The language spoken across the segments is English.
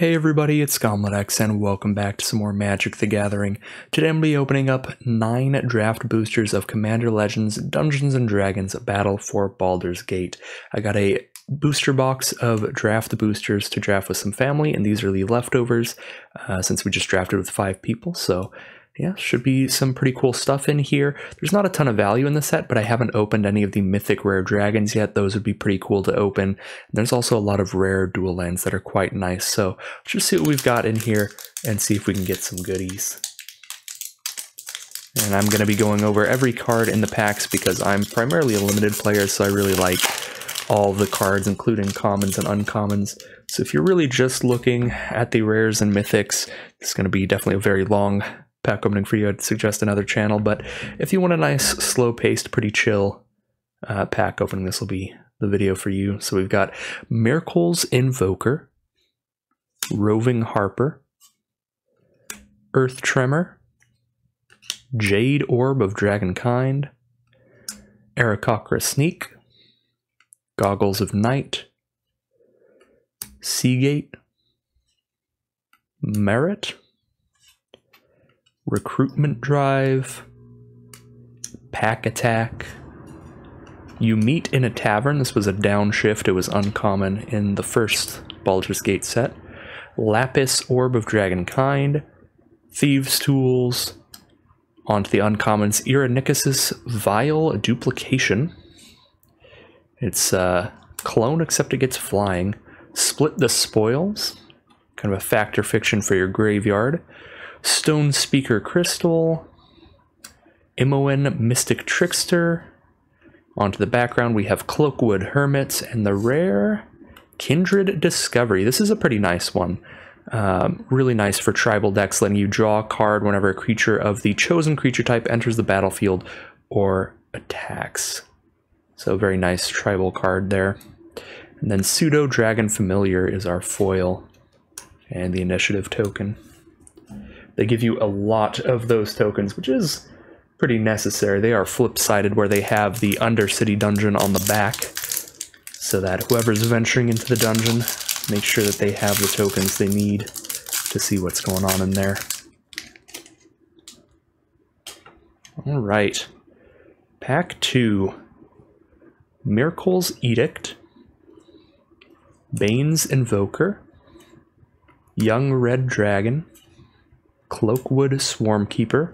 Hey everybody, it's GauntletX and welcome back to some more Magic the Gathering. Today I'm going to be opening up 9 draft boosters of Commander Legends Dungeons & Dragons Battle for Baldur's Gate. I got a booster box of draft boosters to draft with some family, and these are the leftovers since we just drafted with 5 people, so yeah, should be some pretty cool stuff in here. There's not a ton of value in the set, but I haven't opened any of the mythic rare dragons yet. Those would be pretty cool to open. And there's also a lot of rare dual lands that are quite nice. So let's just see what we've got in here and see if we can get some goodies. And I'm going to be going over every card in the packs because I'm primarily a limited player, so I really like all the cards, including commons and uncommons. So if you're really just looking at the rares and mythics, it's going to be definitely a very long pack opening for you. I'd suggest another channel, but if you want a nice, slow-paced, pretty chill pack opening, this will be the video for you. So we've got Miracle's Invoker, Roving Harper, Earth Tremor, Jade Orb of Dragonkind, Aarakocra Sneak, Goggles of Night, Seagate, Merit, Recruitment Drive, Pack Attack, You Meet in a Tavern. This was a downshift. It was uncommon in the first Baldur's Gate set. Lapis Orb of Dragonkind, Thieves' Tools, onto the uncommons, Irenicus' Vile Duplication. It's clone except it gets flying. Split the Spoils, kind of a fact or fiction for your graveyard. Stone Speaker Crystal, Imoen Mystic Trickster. Onto the background we have Cloakwood Hermits and the rare Kindred Discovery. This is a pretty nice one. Really nice for tribal decks, letting you draw a card whenever a creature of the chosen creature type enters the battlefield or attacks. So very nice tribal card there. And then Pseudo Dragon Familiar is our foil and the initiative token. They give you a lot of those tokens, which is pretty necessary. They are flip-sided where they have the Undercity dungeon on the back, so that whoever's venturing into the dungeon, make sure that they have the tokens they need to see what's going on in there. Alright. Pack 2. Miracle's Edict, Bane's Invoker, Young Red Dragon, Cloakwood Swarmkeeper,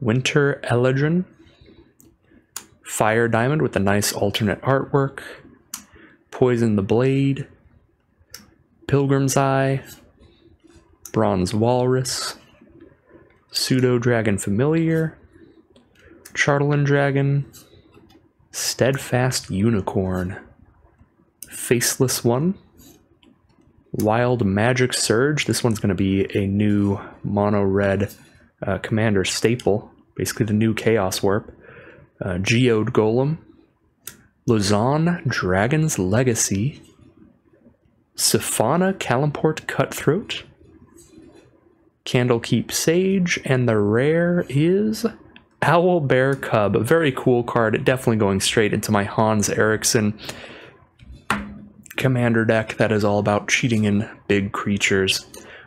Winter Elegron, Fire Diamond with a nice alternate artwork, Poison the Blade, Pilgrim's Eye, Bronze Walrus, Pseudo Dragon Familiar, Chartland Dragon, Steadfast Unicorn, Faceless One, Wild Magic Surge. This one's going to be a new mono-red commander staple, basically the new Chaos Warp. Geode Golem, Lausanne Dragon's Legacy, Siphana Kalimport Cutthroat, Candlekeep Sage, and the rare is Owl Bear Cub. A very cool card, definitely going straight into my Hans Eriksson commander deck that is all about cheating in big creatures.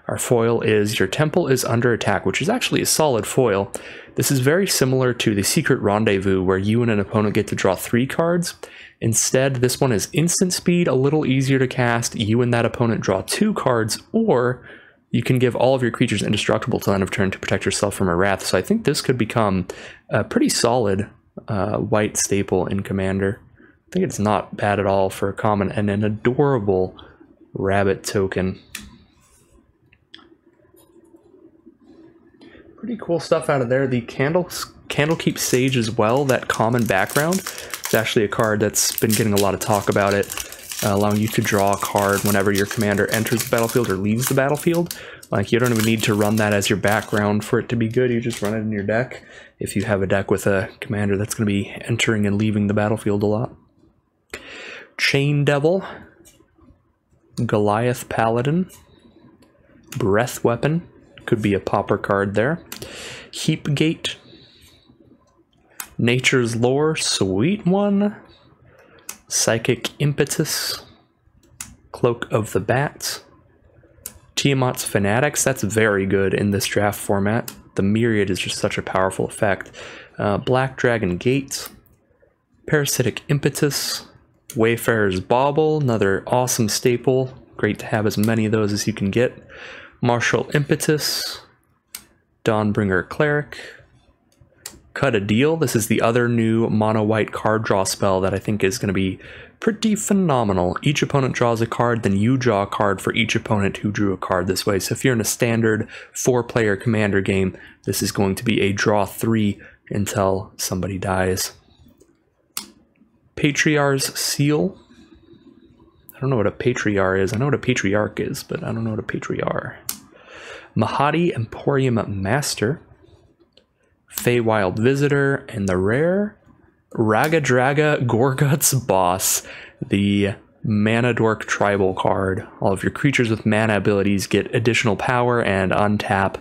Our foil is Your Temple is Under Attack, which is actually a solid foil. This is very similar to the Secret Rendezvous, where you and an opponent get to draw 3 cards. Instead, this one is instant speed, a little easier to cast. You and that opponent draw 2 cards, or you can give all of your creatures indestructible till end of turn to protect yourself from a wrath. So I think this could become a pretty solid white staple in Commander. I think it's not bad at all for a common, and an adorable rabbit token. Pretty cool stuff out of there. The Candlekeep Sage as well, that common background. It's actually a card that's been getting a lot of talk about it, allowing you to draw a card whenever your commander enters the battlefield or leaves the battlefield. Like, you don't even need to run that as your background for it to be good. You just run it in your deck if you have a deck with a commander that's going to be entering and leaving the battlefield a lot. Chain Devil, Goliath Paladin, Breath Weapon, could be a popper card there. Heapgate, Nature's Lore, sweet one. Psychic Impetus, Cloak of the Bats, Tiamat's Fanatics, that's very good in this draft format. The Myriad is just such a powerful effect. Black Dragon Gate, Parasitic Impetus, Wayfarer's Bauble, another awesome staple. Great to have as many of those as you can get. Martial Impetus, Dawnbringer Cleric, Cut a Deal. This is the other new mono-white card draw spell that I think is going to be pretty phenomenal. Each opponent draws a card, then you draw a card for each opponent who drew a card this way. So if you're in a standard 4-player commander game, this is going to be a draw 3 until somebody dies. Patriarch's Seal. I don't know what a Patriarch is. I know what a Patriarch is, but I don't know what a Patriarch. Mahadi Emporium Master, Feywild Visitor, and the rare Ragadraga Gorgut's Boss, the Mana Dork tribal card. All of your creatures with mana abilities get additional power and untap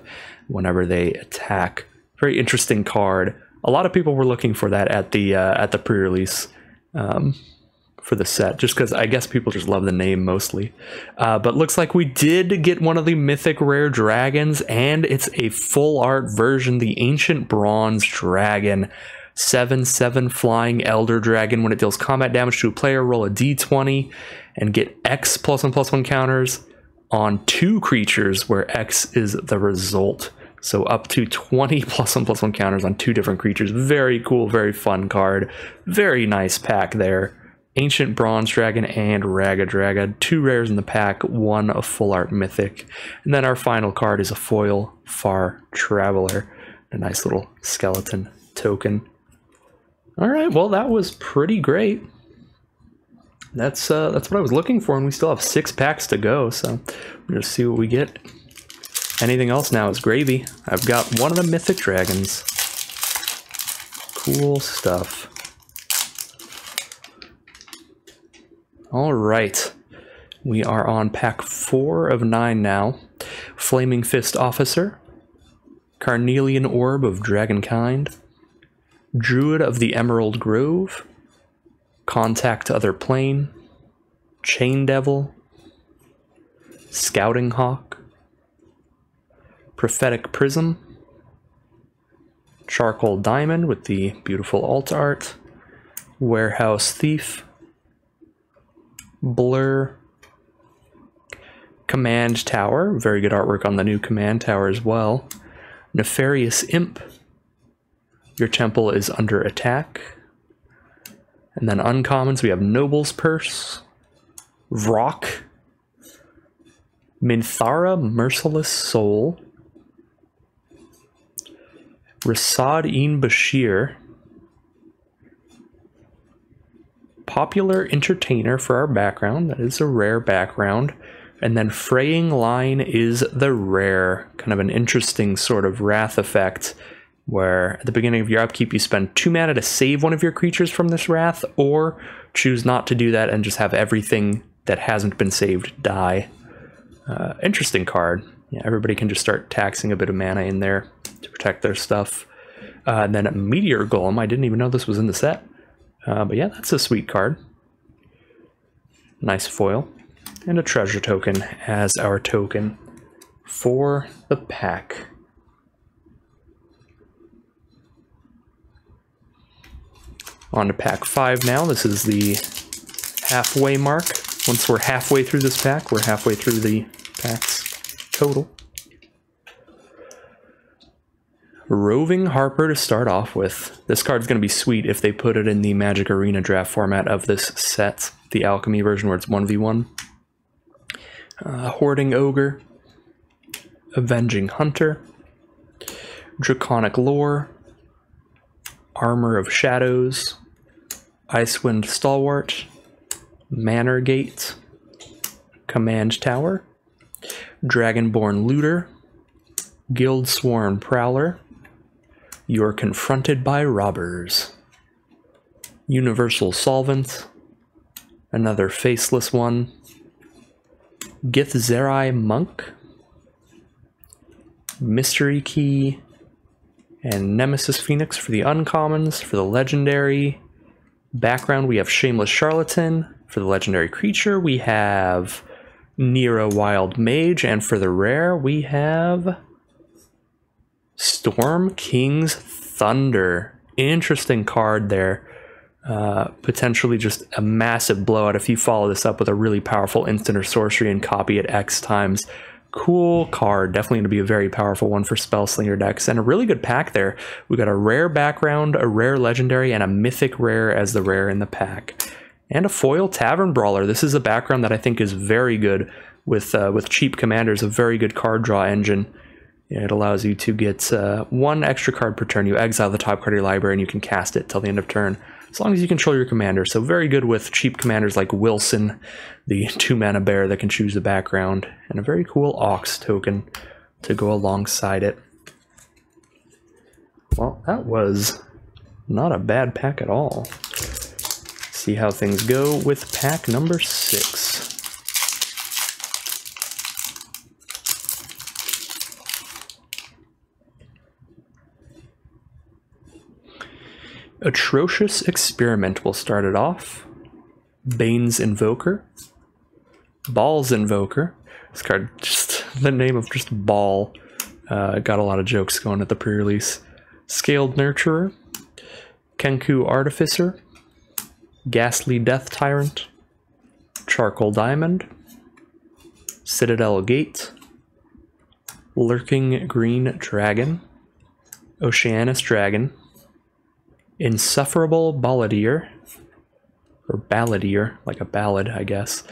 whenever they attack. Very interesting card. A lot of people were looking for that at the pre-release for the set, just because I guess people just love the name mostly. But looks like we did get one of the mythic rare dragons, and it's a full art version, the Ancient Bronze Dragon. 7/7 flying elder dragon. When it deals combat damage to a player, roll a d20 and get X +1/+1 counters on 2 creatures where X is the result. So up to 20 +1/+1 counters on 2 different creatures. Very cool, very fun card. Very nice pack there. Ancient Bronze Dragon and Ragadraga. 2 rares in the pack, 1 a full art mythic. And then our final card is a foil Far Traveler. A nice little skeleton token. Alright, well that was pretty great. That's what I was looking for, and we still have 6 packs to go, so we're gonna see what we get. Anything else now is gravy. I've got one of the mythic dragons. Cool stuff. Alright, we are on pack 4 of 9 now. Flaming Fist Officer, Carnelian Orb of Dragonkind, Druid of the Emerald Grove, Contact to Other Plane, Chain Devil, Scouting Hawk, Prophetic Prism, Charcoal Diamond with the beautiful alt art, Warehouse Thief, Blur, Command Tower, very good artwork on the new Command Tower as well, Nefarious Imp, Your Temple is Under Attack, and then uncommons we have Noble's Purse, Vrock, Minthara Merciless Soul, Rasad-in Bashir, Popular Entertainer for our background, that is a rare background, and then Fraying Line is the rare, kind of an interesting sort of wrath effect, where at the beginning of your upkeep you spend 2 mana to save one of your creatures from this wrath, or choose not to do that and just have everything that hasn't been saved die. Interesting card. Yeah, everybody can just start taxing a bit of mana in there to protect their stuff. And then a Meteor Golem, I didn't even know this was in the set. But yeah, that's a sweet card. Nice foil. And a treasure token as our token for the pack. On to pack 5 now. This is the halfway mark. Once we're halfway through this pack, we're halfway through the packs total. Roving Harper to start off with. This card's going to be sweet if they put it in the Magic Arena draft format of this set, the Alchemy version where it's 1v1. Hoarding Ogre, Avenging Hunter, Draconic Lore, Armor of Shadows, Icewind Stalwart, Manor Gate, Command Tower, Dragonborn Looter, Guildsworn Prowler, You're Confronted by Robbers, Universal Solvent, another faceless one, Githzerai Monk, Mystery Key, and Nemesis Phoenix for the uncommons. For the legendary background, we have Shameless Charlatan. For the legendary creature, we have Nero Wild Mage, and for the rare, we have Storm King's Thunder. Interesting card there. Potentially just a massive blowout if you follow this up with a really powerful instant or sorcery and copy it X times. Cool card. Definitely going to be a very powerful one for Spellslinger decks. And a really good pack there. We got a rare background, a rare legendary, and a mythic rare as the rare in the pack. And a foil Tavern Brawler. This is a background that I think is very good with cheap commanders, a very good card draw engine. It allows you to get one extra card per turn. You exile the top card of your library and you can cast it till the end of turn, as long as you control your commander. So very good with cheap commanders like Wilson, the 2-mana bear that can choose the background, and a very cool Ox token to go alongside it. Well, that was not a bad pack at all. See how things go with pack number 6. Atrocious Experiment will start it off. Bane's Invoker. Ball's Invoker. This card, just the name of just Ball, got a lot of jokes going at the pre-release. Scaled Nurturer. Kenku Artificer. Ghastly Death Tyrant. Charcoal Diamond. Citadel Gate. Lurking Green Dragon. Oceanus Dragon. Insufferable Balladeer, or Balladeer, like a ballad, I guess.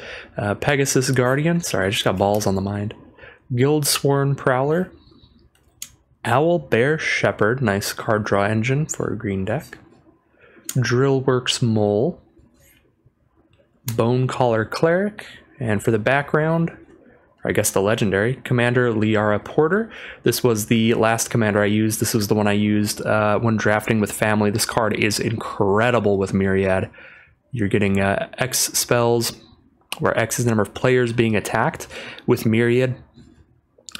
Pegasus Guardian, sorry, I just got balls on the mind. Guildsworn Prowler. Owl Bear Shepherd, nice card draw engine for a green deck. Drillworks Mole. Bone Collar Cleric, and for the background, or I guess the legendary, Commander Liara Porter. This was the last commander I used. This was the one I used when drafting with family. This card is incredible with Myriad. You're getting X spells, where X is the number of players being attacked. With Myriad,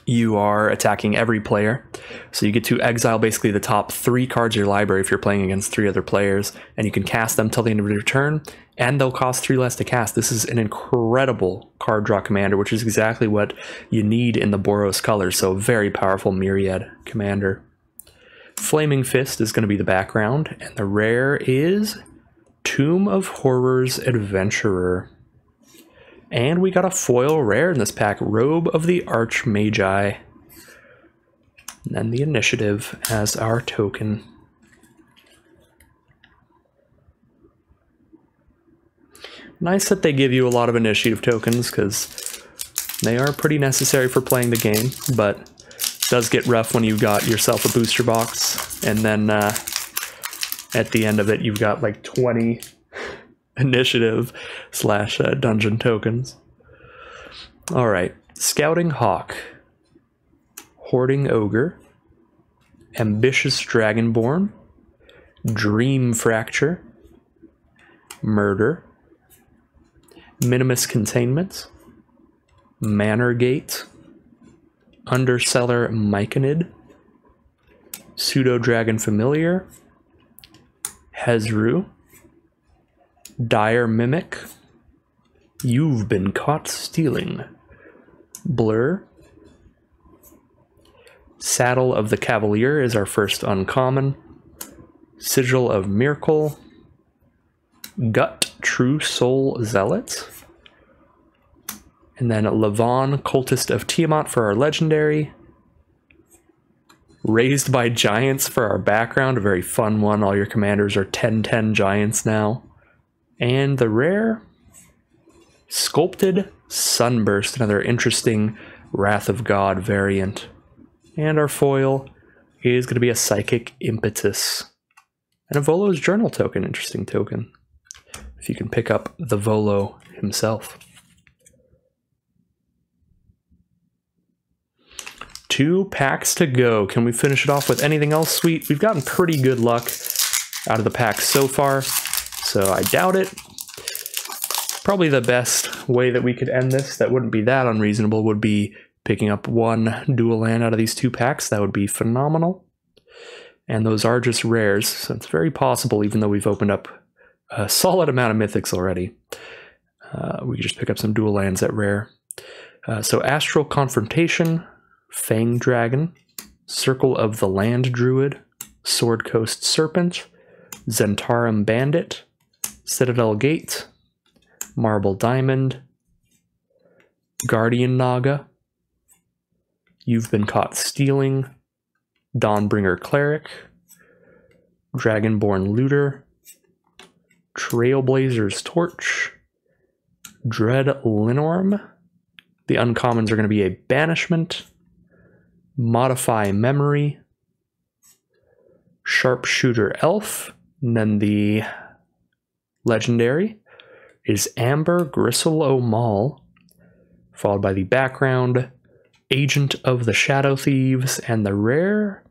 you are attacking every player. So you get to exile basically the top 3 cards of your library if you're playing against 3 other players, and you can cast them till the end of your turn, and they'll cost 3 less to cast. This is an incredible card draw commander, which is exactly what you need in the Boros colors, so very powerful Myriad commander. Flaming Fist is going to be the background, and the rare is Tomb of Horrors Adventurer. And we got a foil rare in this pack, Robe of the Archmagi. And then the Initiative as our token. Nice that they give you a lot of initiative tokens, because they are pretty necessary for playing the game, but it does get rough when you've got yourself a booster box, and then at the end of it you've got like 20 initiative / dungeon tokens. Alright, Scouting Hawk, Hoarding Ogre, Ambitious Dragonborn, Dream Fracture, Murder, Minimus Containment, Manor Gate, Underseller Myconid, Pseudo Dragon Familiar, Hezru, Dire Mimic, You've Been Caught Stealing, Blur, Saddle of the Cavalier is our first uncommon, Sigil of Miracle, Gut True Soul Zealot, and then Levon Cultist of Tiamat for our legendary, Raised by Giants for our background, a very fun one. All your commanders are 10/10 giants now. And the rare, Sculpted Sunburst, another interesting Wrath of God variant. And our foil is going to be a Psychic Impetus. And a Volo's Journal token, interesting token. If you can pick up the Volo himself. 2 packs to go. Can we finish it off with anything else sweet? We've gotten pretty good luck out of the packs so far, so I doubt it. Probably the best way that we could end this, that wouldn't be that unreasonable, would be picking up 1 dual land out of these 2 packs. That would be phenomenal. And those are just rares, so it's very possible, even though we've opened up a solid amount of mythics already, we could just pick up some dual lands at rare. So Astral Confrontation, Fang Dragon, Circle of the Land Druid, Sword Coast Serpent, Zentarum Bandit, Citadel Gate, Marble Diamond, Guardian Naga, You've Been Caught Stealing, Dawnbringer Cleric, Dragonborn Looter, Trailblazer's Torch, Dread Linorm. The uncommons are going to be a Banishment, Modify Memory, Sharpshooter Elf, and then the legendary is Amber Gristle O'Maul, followed by the background, Agent of the Shadow Thieves, and the rare,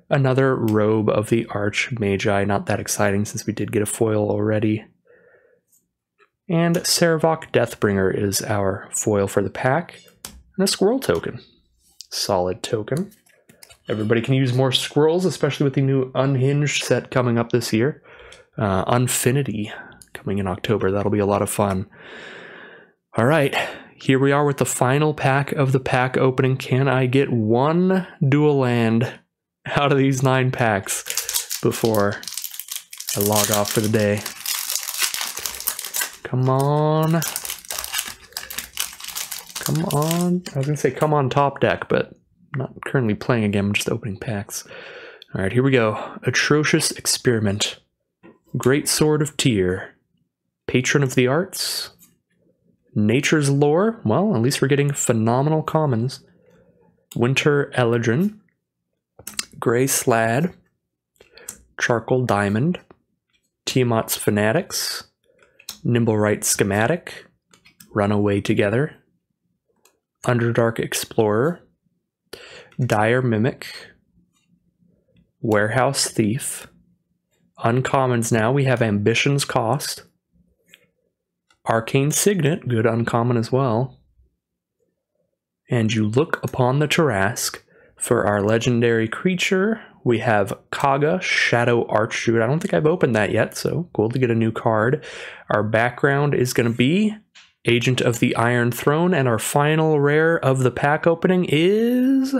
another Robe of the Archmagi. Not that exciting since we did get a foil already. And Saravok Deathbringer is our foil for the pack, and a squirrel token. Solid token. Everybody can use more squirrels, especially with the new Unhinged set coming up this year. Unfinity coming in October. That'll be a lot of fun. All right, here we are with the final pack of the pack opening. Can I get one dual land out of these 9 packs before I log off for the day? Come on. Come on. I was going to say come on top deck, but I'm not currently playing a game. I'm just opening packs. All right, here we go. Atrocious Experiment. Great Sword of Tyr. Patron of the Arts. Nature's Lore. Well, at least we're getting phenomenal commons. Winter Eladrin. Grey Slad. Charcoal Diamond. Tiamat's Fanatics. Nimblewright Schematic, Runaway Together, Underdark Explorer, Dire Mimic, Warehouse Thief. Uncommons now, we have Ambition's Cost, Arcane Signet, good uncommon as well. And you look upon the Tarrasque. For our legendary creature, we have Kaga, Shadow Archdruid. I don't think I've opened that yet, so cool to get a new card. Our background is going to be Agent of the Iron Throne, and our final rare of the pack opening is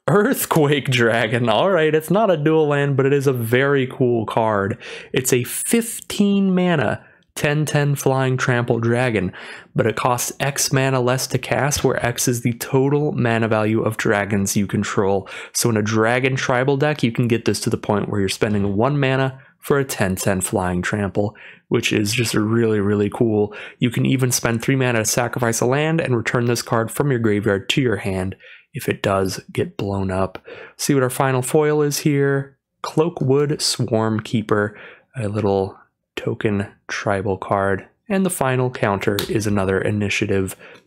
Earthquake Dragon. All right, it's not a dual land, but it is a very cool card. It's a 15 mana 10/10 flying trample dragon, but it costs X mana less to cast, where X is the total mana value of dragons you control. So in a dragon tribal deck, you can get this to the point where you're spending 1 mana for a 10/10 flying trample, which is just really, really cool. You can even spend 3 mana to sacrifice a land and return this card from your graveyard to your hand if it does get blown up. See what our final foil is here. Cloakwood Swarmkeeper, a little token tribal card, and the final counter is another initiative /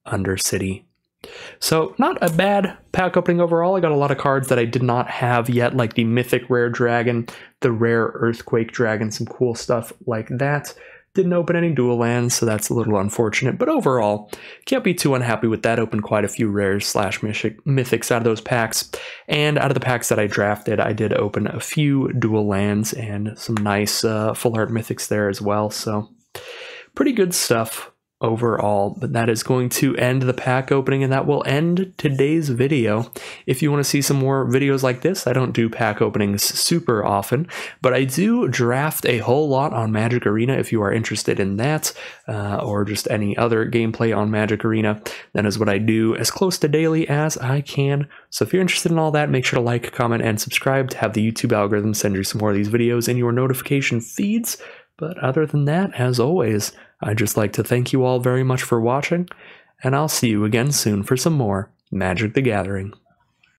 Undercity. So not a bad pack opening overall. I got a lot of cards that I did not have yet, like the mythic rare dragon, the rare earthquake dragon, some cool stuff like that. Didn't open any dual lands, so that's a little unfortunate, but overall, can't be too unhappy with that. Opened quite a few rares / mythics out of those packs, and out of the packs that I drafted, I did open a few dual lands and some nice full art mythics there as well, so pretty good stuff overall. But that is going to end the pack opening, and that will end today's video. If you want to see some more videos like this, I don't do pack openings super often, but I do draft a whole lot on Magic Arena. If you are interested in that, or just any other gameplay on Magic Arena, that is what I do as close to daily as I can. So if you're interested in all that, make sure to like, comment, and subscribe to have the YouTube algorithm send you some more of these videos in your notification feeds. But other than that, as always, I'd just like to thank you all very much for watching, and I'll see you again soon for some more Magic the Gathering.